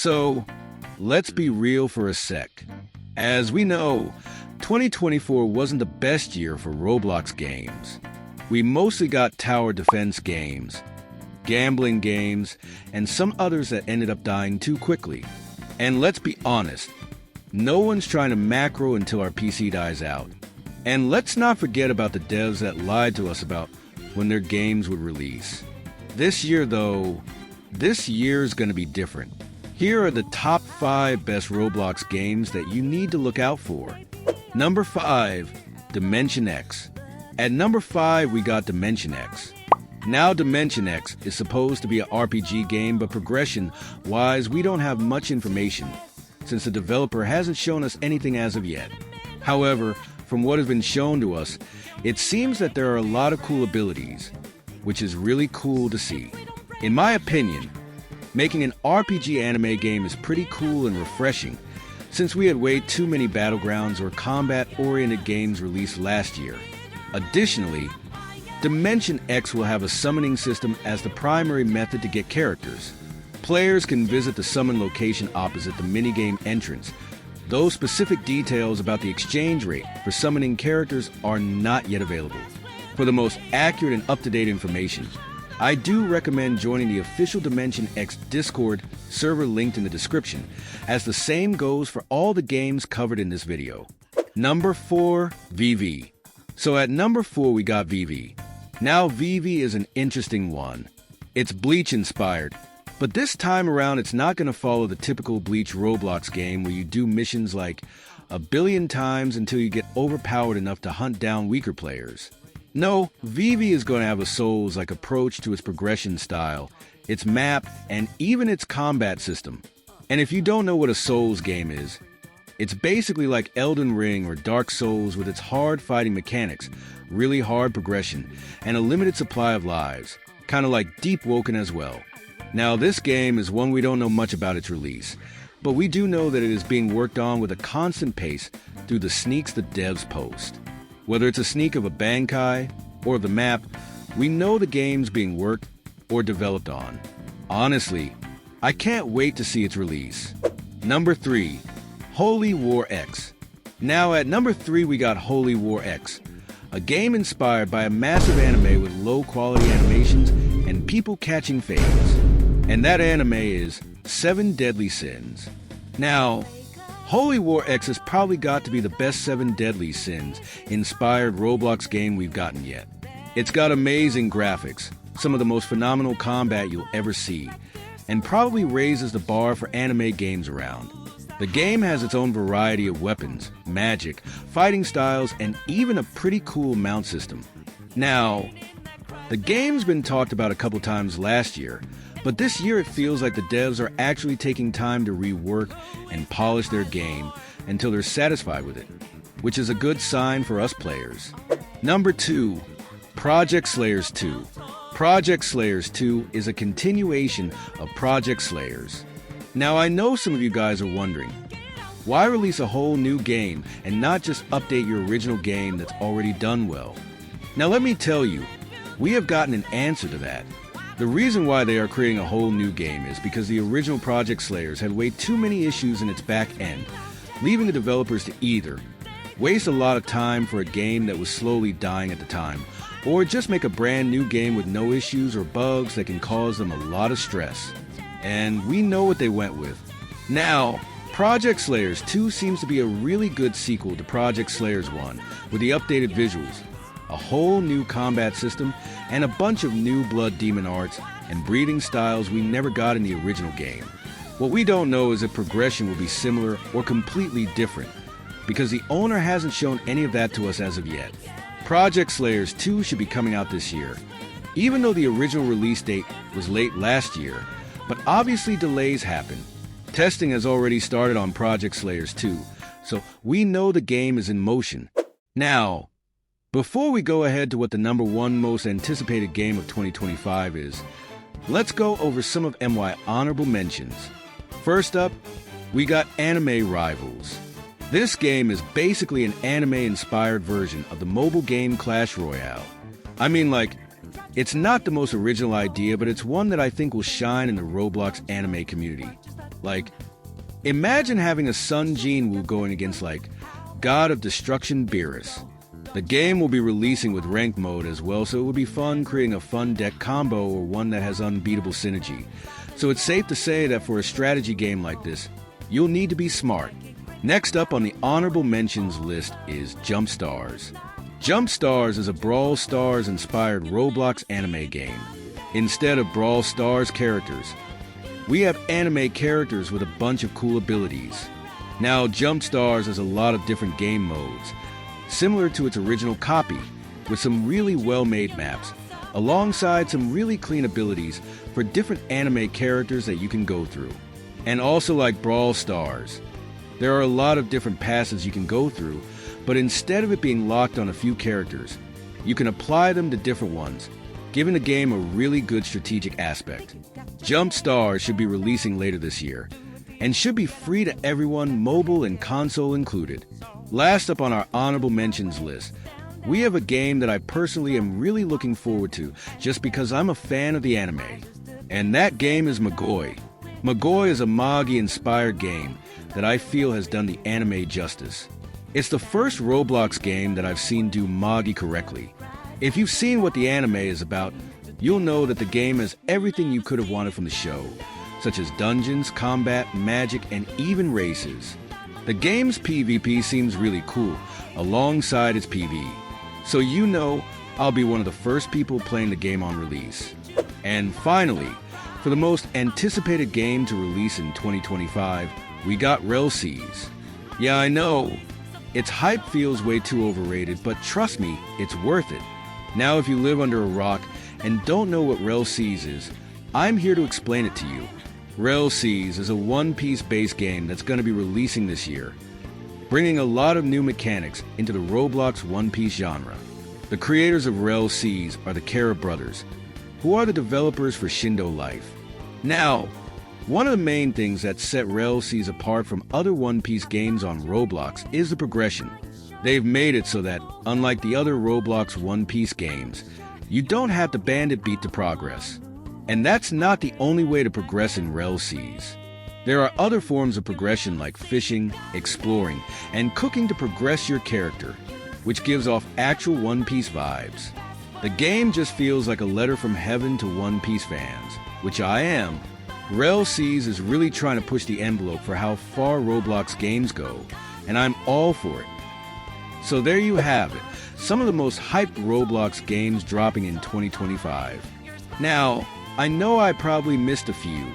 So, let's be real for a sec. As we know, 2024 wasn't the best year for Roblox games. We mostly got tower defense games, gambling games, and some others that ended up dying too quickly. And let's be honest, no one's trying to macro until our PC dies out. And let's not forget about the devs that lied to us about when their games would release. This year, though, this year's gonna be different. Here are the top 5 best Roblox games that you need to look out for. Number 5, Dimension X. At number 5, we got Dimension X. Now, Dimension X is supposed to be an RPG game, but progression-wise, we don't have much information, since the developer hasn't shown us anything as of yet. However, from what has been shown to us, it seems that there are a lot of cool abilities, which is really cool to see. In my opinion, making an RPG anime game is pretty cool and refreshing, since we had way too many Battlegrounds or combat-oriented games released last year. Additionally, Dimension X will have a summoning system as the primary method to get characters. Players can visit the summon location opposite the minigame entrance. Those specific details about the exchange rate for summoning characters are not yet available. For the most accurate and up-to-date information, I do recommend joining the official Dimension X Discord server linked in the description, as the same goes for all the games covered in this video. Number 4, Vive. So at number 4 we got Vive. Now Vive is an interesting one. It's Bleach inspired, but this time around it's not going to follow the typical Bleach Roblox game where you do missions like a billion times until you get overpowered enough to hunt down weaker players. No, Vive is going to have a Souls-like approach to its progression style, its map, and even its combat system. And if you don't know what a Souls game is, it's basically like Elden Ring or Dark Souls with its hard fighting mechanics, really hard progression, and a limited supply of lives, kind of like Deep Woken as well. Now this game is one we don't know much about its release, but we do know that it is being worked on with a constant pace through the sneaks the devs post. Whether it's a sneak of a Bankai or the map, we know the game's being worked or developed on. Honestly, I can't wait to see its release. Number 3, Holy War X. Now at number 3 we got Holy War X, a game inspired by a massive anime with low quality animations and people catching fades. And that anime is 7 Deadly Sins. Now, Holy War X has probably got to be the best 7 Deadly Sins inspired Roblox game we've gotten yet. It's got amazing graphics, some of the most phenomenal combat you'll ever see, and probably raises the bar for anime games around. The game has its own variety of weapons, magic, fighting styles, and even a pretty cool mount system. Now, the game's been talked about a couple times last year, but this year it feels like the devs are actually taking time to rework and polish their game until they're satisfied with it, which is a good sign for us players. Number 2, Project Slayers 2. Project Slayers 2 is a continuation of Project Slayers. Now I know some of you guys are wondering, why release a whole new game and not just update your original game that's already done well? Now let me tell you, we have gotten an answer to that. The reason why they are creating a whole new game is because the original Project Slayers had way too many issues in its back end, leaving the developers to either waste a lot of time for a game that was slowly dying at the time, or just make a brand new game with no issues or bugs that can cause them a lot of stress. And we know what they went with. Now, Project Slayers 2 seems to be a really good sequel to Project Slayers 1 with the updated visuals, a whole new combat system, and a bunch of new blood demon arts and breeding styles we never got in the original game. What we don't know is if progression will be similar or completely different, because the owner hasn't shown any of that to us as of yet. Project Slayers 2 should be coming out this year, even though the original release date was late last year, but obviously delays happen. Testing has already started on Project Slayers 2, so we know the game is in motion. Now, before we go ahead to what the number 1 most anticipated game of 2025 is, let's go over some of MY honorable mentions. First up, we got Anime Rivals. This game is basically an anime-inspired version of the mobile game Clash Royale. I mean, like, it's not the most original idea, but it's one that I think will shine in the Roblox anime community. Like, imagine having a Sun Jinwoo going against, like, God of Destruction Beerus. The game will be releasing with ranked mode as well, so it will be fun creating a fun deck combo or one that has unbeatable synergy. So it's safe to say that for a strategy game like this, you'll need to be smart. Next up on the honorable mentions list is Jump Stars. Jump Stars is a Brawl Stars inspired Roblox anime game. Instead of Brawl Stars characters, we have anime characters with a bunch of cool abilities. Now, Jump Stars has a lot of different game modes, similar to its original copy, with some really well-made maps, alongside some really clean abilities for different anime characters that you can go through. And also like Brawl Stars, there are a lot of different passes you can go through, but instead of it being locked on a few characters, you can apply them to different ones, giving the game a really good strategic aspect. Jump Stars should be releasing later this year, and should be free to everyone, mobile and console included. Last up on our honorable mentions list, we have a game that I personally am really looking forward to just because I'm a fan of the anime. And that game is Magoi. Magoi is a Magi-inspired game that I feel has done the anime justice. It's the first Roblox game that I've seen do Magi correctly. If you've seen what the anime is about, you'll know that the game has everything you could have wanted from the show, such as dungeons, combat, magic, and even races. The game's PvP seems really cool, alongside its PvE. So you know I'll be one of the first people playing the game on release. And finally, for the most anticipated game to release in 2025, we got RLCs. Yeah, I know, its hype feels way too overrated, but trust me, it's worth it. Now if you live under a rock and don't know what RLCs is, I'm here to explain it to you. RLCs is a one-piece based game that's going to be releasing this year, bringing a lot of new mechanics into the Roblox One Piece genre. The creators of RLCs are the Kara brothers, who are the developers for Shindo Life. Now, one of the main things that set RLCs apart from other One Piece games on Roblox is the progression. They've made it so that, unlike the other Roblox One Piece games, you don't have to bandit beat to progress. And that's not the only way to progress in RLCs. There are other forms of progression like fishing, exploring, and cooking to progress your character, which gives off actual One Piece vibes. The game just feels like a letter from heaven to One Piece fans, which I am. RLCs is really trying to push the envelope for how far Roblox games go, and I'm all for it. So there you have it, some of the most hyped Roblox games dropping in 2025. Now, I know I probably missed a few,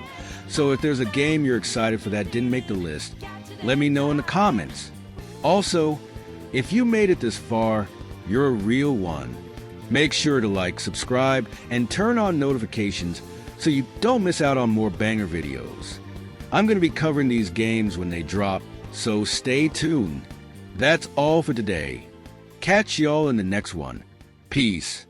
so if there's a game you're excited for that didn't make the list, let me know in the comments. Also, if you made it this far, you're a real one. Make sure to like, subscribe, and turn on notifications so you don't miss out on more banger videos. I'm going to be covering these games when they drop, so stay tuned. That's all for today. Catch y'all in the next one. Peace.